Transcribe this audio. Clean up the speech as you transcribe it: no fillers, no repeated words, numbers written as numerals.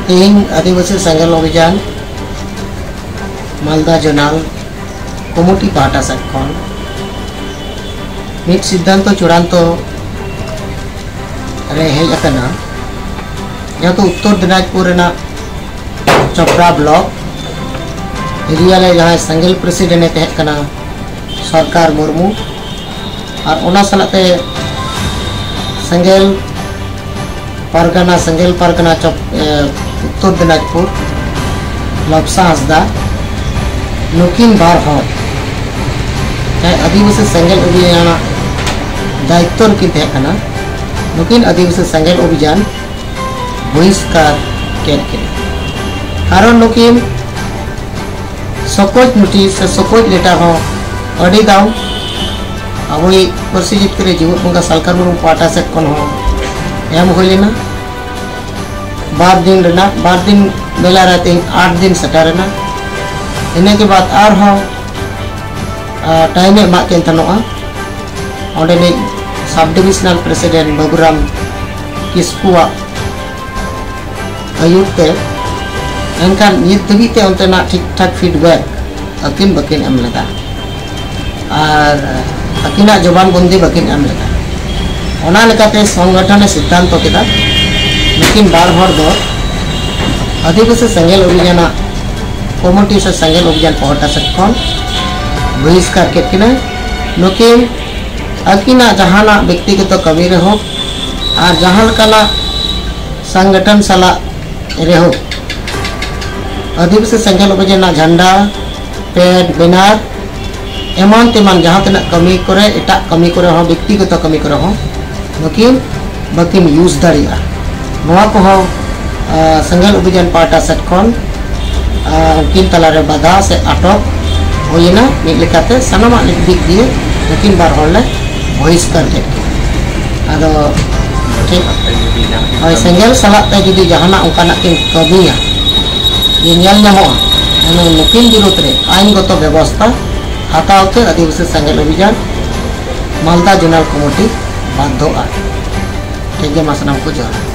तीन आदिवासी सेंगेल अभियान Malda zonal committee पाहटा set खन मिट सिद्धांत चूड़ान्त रे हेज अकना जहाँ तो उत्तर दिनाजपुर चपरा ब्लॉक एरिया ले जहाँ सेंगेल प्रेसिडेंट तहकना सरकार मुर्मू और ओना सलाते सेंगेल परगना उत्तर दिनाजपुर लपसा हंसदा नुकिन बार हर आदिवासी सेंगेल अभियान दायित्व की तहकना नुकिन आदिवासी सेंगेल अभियान बहिष्कार कारण नुकिन सकोज नोटिस से सकोज लेटर हो अड़ी दाव अब पार्सी जितकर जीवन बंगा सरकार मुर्मू पाटा सेट खन हो एम होना बार दिन बेला रहते 8 दिन सेटरना इन्हें के बाद और time एमाकेन तनोआ ओंडे sub divisional president Baburam किस्कुआ आयुते एनखान नित धबीते अंतना ठीक ठाक फीडबैक अकिन बकिन एम लगा और अकिना जबानबंदी बकिन एम लगा ओना लेकाते संगठन सिद्धांत केदा लेकिन बार हर दो आदिवासी सेंगेल अभियान कमिटी से सेंगेल अभियान पाहटा सेट खन बहिष्कार केतना नुकिन अकिना जहाना व्यक्तिगत कमी रे हो और जहां लकाना संगठन सला रे हो आदिवासी सेंगेल अभियान झंडा पेड बैनर एमान तेमान जहां तना कमी करे एटा कमी करे हो व्यक्तिगत कमी करे हो नुकिन बकिन यूज दाड़िया नोआ को हो सेंगेल अभियान पाहटा सेट खन उनकिन तलारे बाधा से अटक होना मिद लेकाते सानामा दिक दिए नुकिन बार हर ले बहिष्कार के आदो ठीक और सेंगेल सलाते जुदी जहाना उनकाना किन कमिया ये नेल नामोआ नुकिन विरोध रे आईनगत व्यवस्था हतावते आदिवासी सेंगेल अभियान मालदा जोनाल कमिटी बाध्य ठीक है मासनाम को जोहार।